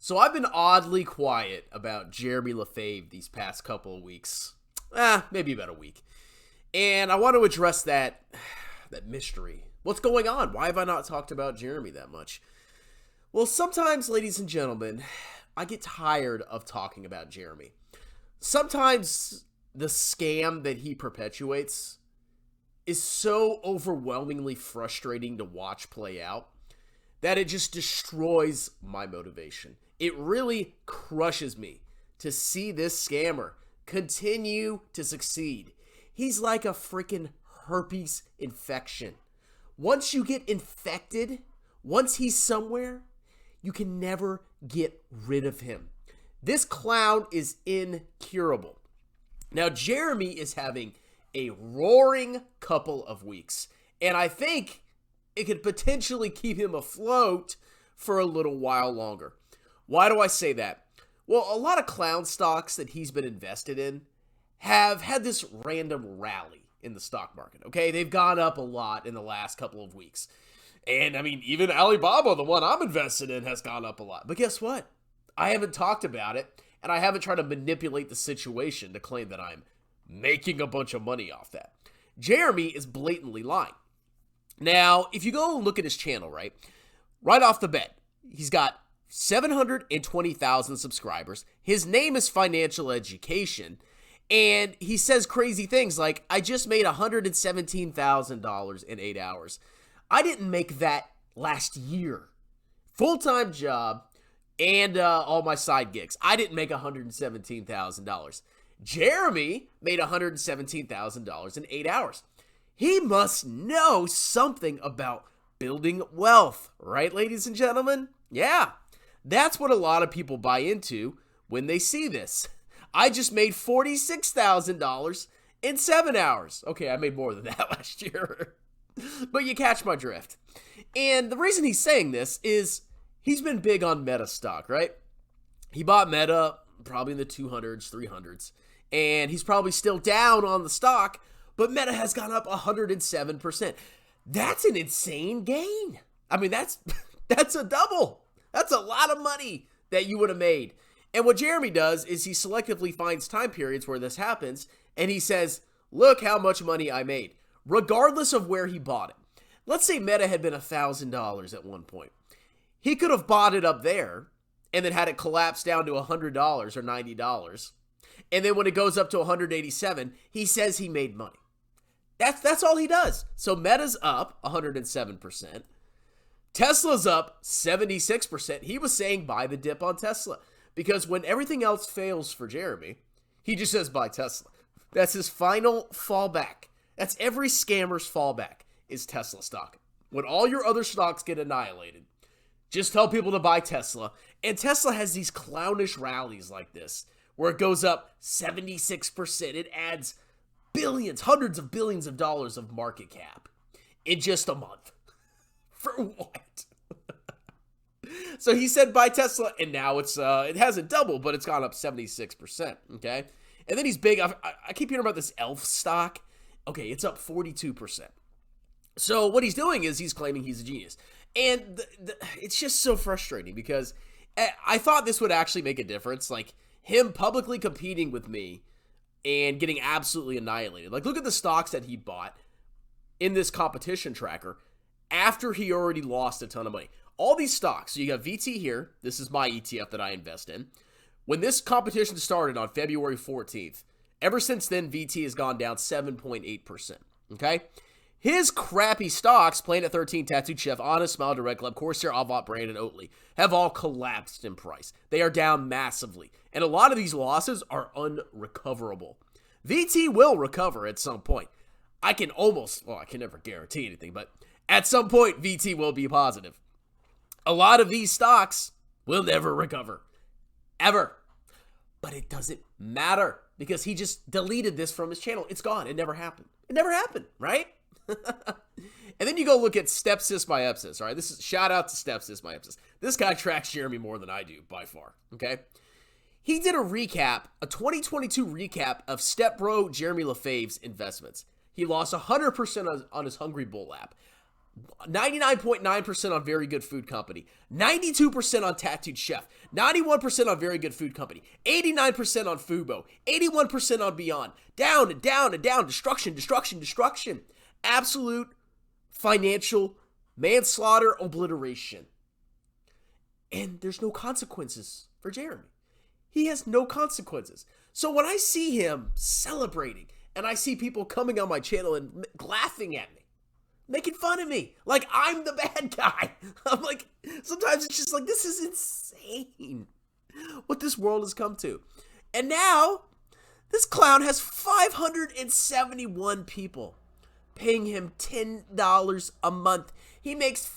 So I've been oddly quiet about Jeremy Lefebvre these past couple of weeks. Maybe about a week. And I want to address that mystery. What's going on? Why have I not talked about Jeremy that much? Well, sometimes, ladies and gentlemen, I get tired of talking about Jeremy. Sometimes the scam that he perpetuates is so overwhelmingly frustrating to watch play out that it just destroys my motivation. It really crushes me to see this scammer continue to succeed. He's like a freaking herpes infection. Once you get infected, once he's somewhere, you can never get rid of him. This clown is incurable. Now, Jeremy is having a roaring couple of weeks, and I think it could potentially keep him afloat for a little while longer. Why do I say that? Well, a lot of clown stocks that he's been invested in have had this random rally in the stock market, okay? They've gone up a lot in the last couple of weeks. And, I mean, even Alibaba, the one I'm invested in, has gone up a lot. But guess what? I haven't talked about it, and I haven't tried to manipulate the situation to claim that I'm making a bunch of money off that. Jeremy is blatantly lying. Now, if you go and look at his channel, right off the bat, he's got 720,000 subscribers. His name is Financial Education, and he says crazy things like, I just made $117,000 in 8 hours. I didn't make that last year. Full-time job and all my side gigs. I didn't make $117,000. Jeremy made $117,000 in 8 hours. He must know something about building wealth, right, ladies and gentlemen? Yeah, that's what a lot of people buy into when they see this. I just made $46,000 in 7 hours. Okay, I made more than that last year. But you catch my drift. And the reason he's saying this is he's been big on Meta stock, right? He bought Meta probably in the 200s, 300s. And he's probably still down on the stock, but Meta has gone up 107%. That's an insane gain. I mean, that's a double. That's a lot of money that you would have made. And what Jeremy does is he selectively finds time periods where this happens, and he says, look how much money I made, regardless of where he bought it. Let's say Meta had been $1,000 at one point. He could have bought it up there and then had it collapse down to $100 or $90. And then when it goes up to 187, he says he made money. That's all he does. So Meta's up 107%. Tesla's up 76%. He was saying buy the dip on Tesla. Because when everything else fails for Jeremy, he just says buy Tesla. That's his final fallback. That's every scammer's fallback is Tesla stock. When all your other stocks get annihilated, just tell people to buy Tesla. And Tesla has these clownish rallies like this, where it goes up 76%. It adds billions, hundreds of billions of dollars of market cap in just a month. For what? So he said buy Tesla, and now it hasn't doubled, but it's gone up 76%, okay? And then he's big. I keep hearing about this ELF stock. Okay, it's up 42%. So what he's doing is he's claiming he's a genius. And it's just so frustrating because I thought this would actually make a difference. Like, him publicly competing with me and getting absolutely annihilated. Like, look at the stocks that he bought in this competition tracker after he already lost a ton of money. All these stocks, so you got VT here. This is my ETF that I invest in. When this competition started on February 14th, ever since then, VT has gone down 7.8%, okay? His crappy stocks, Planet 13, Tattooed Chef, Honest, Smile, Direct Club, Corsair, Avant Brand, and Oatly, have all collapsed in price. They are down massively, and a lot of these losses are unrecoverable. VT will recover at some point. I can never guarantee anything, but at some point, VT will be positive. A lot of these stocks will never recover. Ever. But it doesn't matter because he just deleted this from his channel. It's gone. It never happened. It never happened, right? And then you go look at Stepsis by Epsis, all right? This is shout out to Stepsis by Epsis. This guy tracks Jeremy more than I do by far, okay? He did a 2022 recap of Stepbro Jeremy Lefebvre's investments. He lost 100% on his Hungry Bull app. 99.9% on Very Good Food Company, 92% on Tattooed Chef, 91% on Very Good Food Company, 89% on Fubo, 81% on Beyond, down and down and down, destruction, destruction, destruction. Absolute financial manslaughter, obliteration. And there's no consequences for Jeremy. He has no consequences. So when I see him celebrating and I see people coming on my channel and laughing at me, making fun of me like I'm the bad guy, I'm like, sometimes it's just like, this is insane what this world has come to. And now this clown has 571 people paying him $10 a month. He makes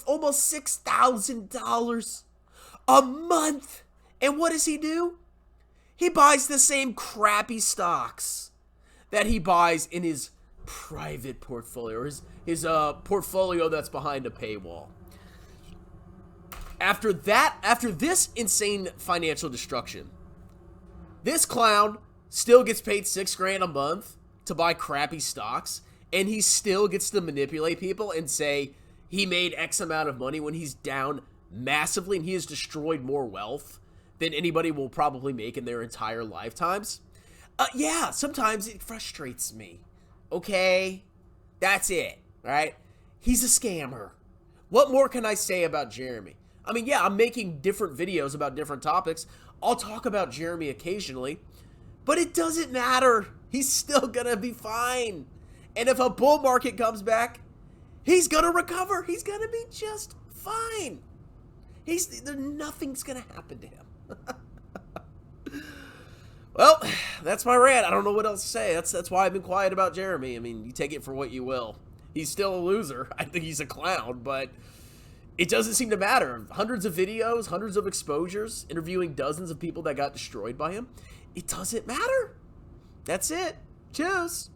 almost $6,000 a month. And what does he do? He buys the same crappy stocks that he buys in his private portfolio, or his portfolio that's behind a paywall. After this insane financial destruction, this clown still gets paid $6,000 a month to buy crappy stocks, and he still gets to manipulate people and say he made X amount of money when he's down massively and he has destroyed more wealth than anybody will probably make in their entire lifetimes. Yeah, sometimes it frustrates me. Okay? That's it, right? He's a scammer. What more can I say about Jeremy? I mean, yeah, I'm making different videos about different topics. I'll talk about Jeremy occasionally, but it doesn't matter. He's still gonna be fine. And if a bull market comes back, he's gonna recover. He's gonna be just fine. Nothing's gonna happen to him. Well, that's my rant. I don't know what else to say. That's why I've been quiet about Jeremy. I mean, you take it for what you will. He's still a loser. I think he's a clown, but it doesn't seem to matter. Hundreds of videos, hundreds of exposures, interviewing dozens of people that got destroyed by him. It doesn't matter. That's it. Cheers.